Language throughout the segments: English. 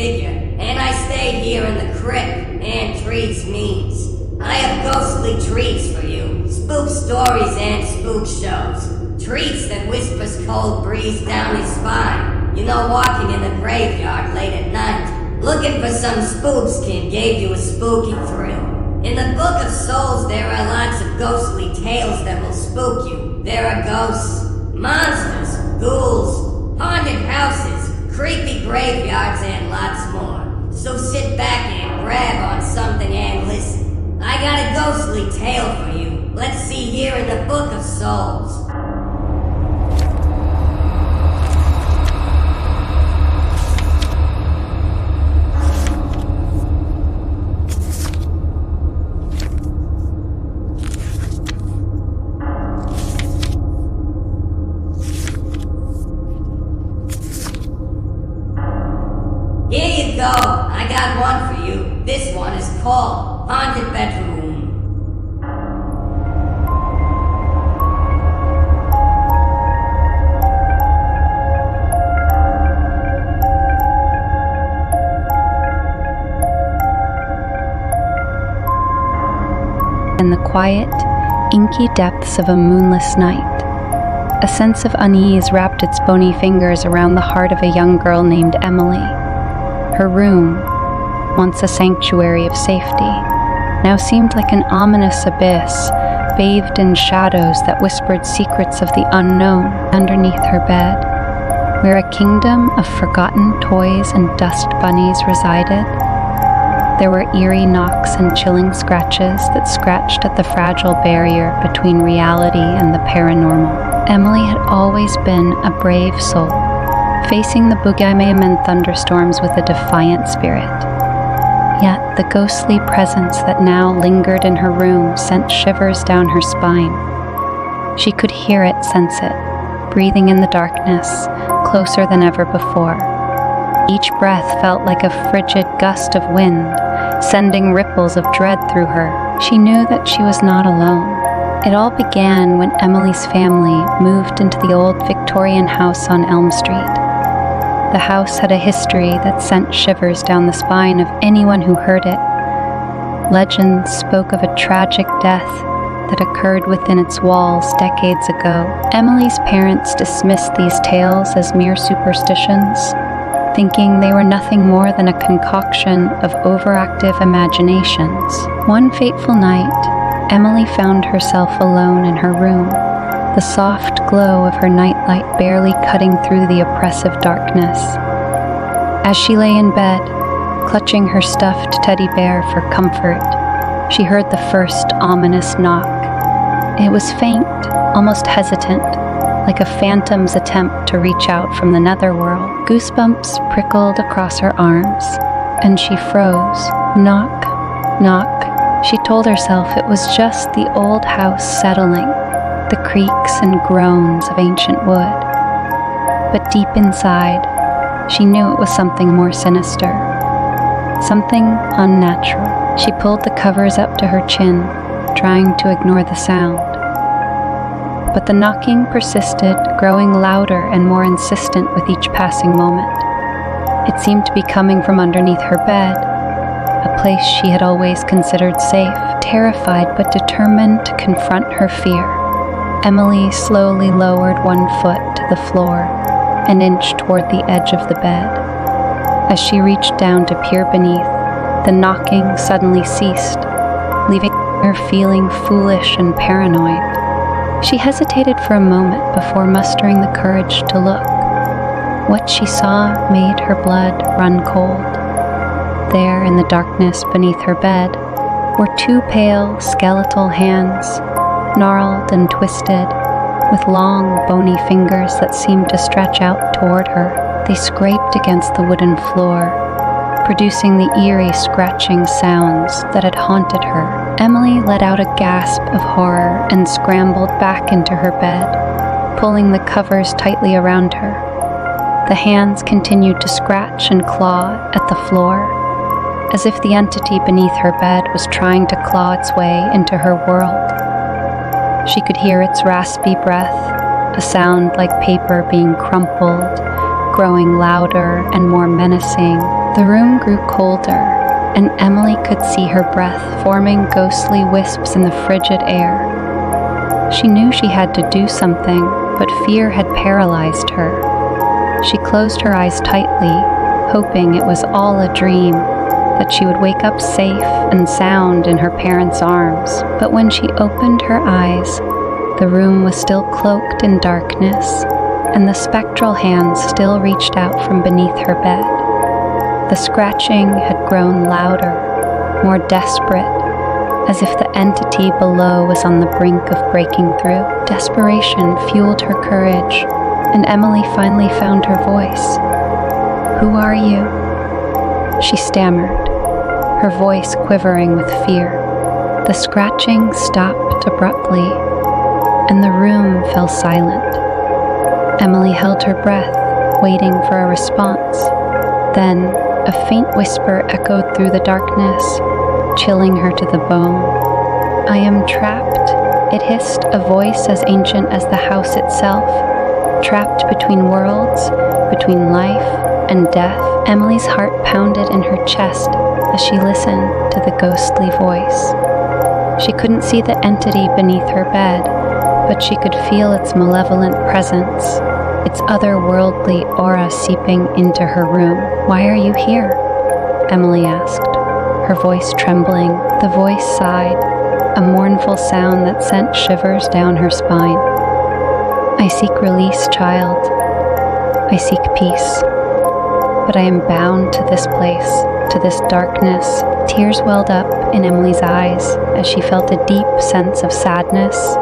figure, and I stayed here in the crypt, and treats means. I have ghostly treats for you, spook stories and spook shows. Treats that whispers cold breeze down your spine. You know, walking in the graveyard late at night, looking for some spooks kid gave you a spooky thrill. In the Book of Souls, there are lots of ghostly tales that will spook you. There are ghosts, monsters, ghouls, haunted houses, creepy graveyards, and lots more. So sit back and grab on something and listen. I got a ghostly tale for you. Let's see here in the Book of Souls. Here you go, I got one for you. This one is called Haunted Bedroom. In the quiet, inky depths of a moonless night, a sense of unease wrapped its bony fingers around the heart of a young girl named Emily. Her room, once a sanctuary of safety, now seemed like an ominous abyss, bathed in shadows that whispered secrets of the unknown underneath her bed, where a kingdom of forgotten toys and dust bunnies resided. There were eerie knocks and chilling scratches that scratched at the fragile barrier between reality and the paranormal. Emily had always been a brave soul, facing the boogeyman and thunderstorms with a defiant spirit. Yet the ghostly presence that now lingered in her room sent shivers down her spine. She could hear it, sense it, breathing in the darkness, closer than ever before. Each breath felt like a frigid gust of wind, sending ripples of dread through her. She knew that she was not alone. It all began when Emily's family moved into the old Victorian house on Elm Street. The house had a history that sent shivers down the spine of anyone who heard it. Legends spoke of a tragic death that occurred within its walls decades ago. Emily's parents dismissed these tales as mere superstitions, thinking they were nothing more than a concoction of overactive imaginations. One fateful night, Emily found herself alone in her room, the soft glow of her nightlight barely cutting through the oppressive darkness. As she lay in bed, clutching her stuffed teddy bear for comfort, she heard the first ominous knock. It was faint, almost hesitant, like a phantom's attempt to reach out from the netherworld. Goosebumps prickled across her arms, and she froze. Knock, knock. She told herself it was just the old house settling, the creaks and groans of ancient wood. But deep inside, she knew it was something more sinister, something unnatural. She pulled the covers up to her chin, trying to ignore the sound. But the knocking persisted, growing louder and more insistent with each passing moment. It seemed to be coming from underneath her bed, a place she had always considered safe. Terrified but determined to confront her fear, Emily slowly lowered one foot to the floor, an inch toward the edge of the bed. As she reached down to peer beneath, the knocking suddenly ceased, leaving her feeling foolish and paranoid. She hesitated for a moment before mustering the courage to look. What she saw made her blood run cold. There, in the darkness beneath her bed, were two pale, skeletal hands, gnarled and twisted, with long, bony fingers that seemed to stretch out toward her. They scraped against the wooden floor, producing the eerie scratching sounds that had haunted her. Emily let out a gasp of horror and scrambled back into her bed, pulling the covers tightly around her. The hands continued to scratch and claw at the floor, as if the entity beneath her bed was trying to claw its way into her world. She could hear its raspy breath, a sound like paper being crumpled, growing louder and more menacing The room grew colder, and Emily could see her breath forming ghostly wisps in the frigid air. She knew she had to do something, but fear had paralyzed her. She closed her eyes tightly, hoping it was all a dream, that she would wake up safe and sound in her parents' arms. But when she opened her eyes, the room was still cloaked in darkness, and the spectral hands still reached out from beneath her bed. The scratching had grown louder, more desperate, as if the entity below was on the brink of breaking through. Desperation fueled her courage, and Emily finally found her voice. "Who are you?" she stammered, her voice quivering with fear. The scratching stopped abruptly, and the room fell silent. Emily held her breath, waiting for a response. Then, a faint whisper echoed through the darkness, chilling her to the bone. "I am trapped," it hissed, a voice as ancient as the house itself. Trapped between worlds, between life and death. Emily's heart pounded in her chest as she listened to the ghostly voice. She couldn't see the entity beneath her bed, but she could feel its malevolent presence, its otherworldly aura seeping into her room. "Why are you here?" Emily asked, her voice trembling. The voice sighed, a mournful sound that sent shivers down her spine. "I seek release, child. I seek peace. But I am bound to this place, to this darkness." Tears welled up in Emily's eyes as she felt a deep sense of sadness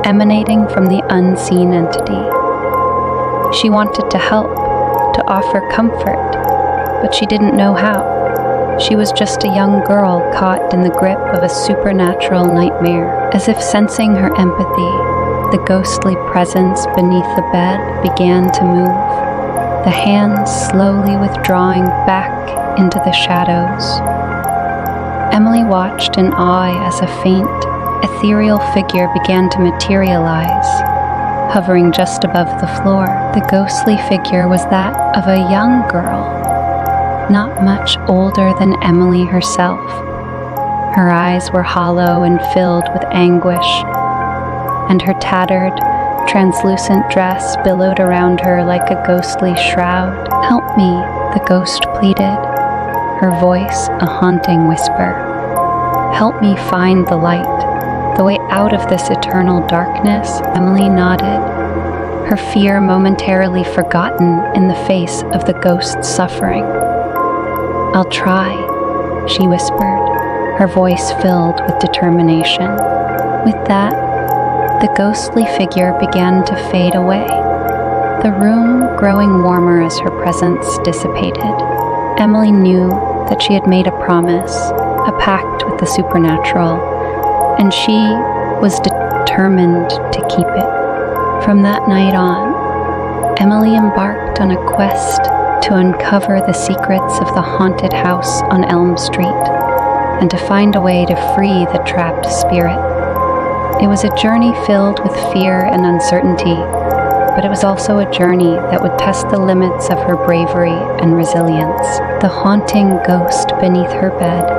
emanating from the unseen entity. She wanted to help, to offer comfort, but she didn't know how. She was just a young girl caught in the grip of a supernatural nightmare. As if sensing her empathy, the ghostly presence beneath the bed began to move, the hands slowly withdrawing back into the shadows. Emily watched in awe as a faint, ethereal figure began to materialize, hovering just above the floor. The ghostly figure was that of a young girl, not much older than Emily herself. Her eyes were hollow and filled with anguish, and her tattered, translucent dress billowed around her like a ghostly shroud. "Help me," the ghost pleaded, her voice a haunting whisper. "Help me find the light, the way out of this eternal darkness." Emily nodded, her fear momentarily forgotten in the face of the ghost's suffering. "I'll try," she whispered, her voice filled with determination. With that, the ghostly figure began to fade away, the room growing warmer as her presence dissipated. Emily knew that she had made a promise, a pact with the supernatural, and she was determined to keep it. From that night on, Emily embarked on a quest to uncover the secrets of the haunted house on Elm Street and to find a way to free the trapped spirit. It was a journey filled with fear and uncertainty, but it was also a journey that would test the limits of her bravery and resilience. The haunting ghost beneath her bed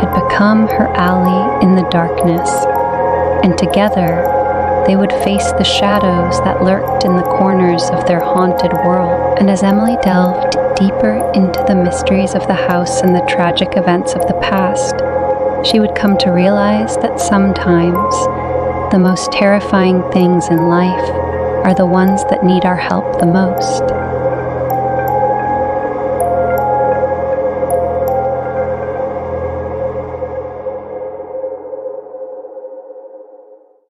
had become her ally in the darkness, and together they would face the shadows that lurked in the corners of their haunted world. And as Emily delved deeper into the mysteries of the house and the tragic events of the past, she would come to realize that sometimes the most terrifying things in life are the ones that need our help the most.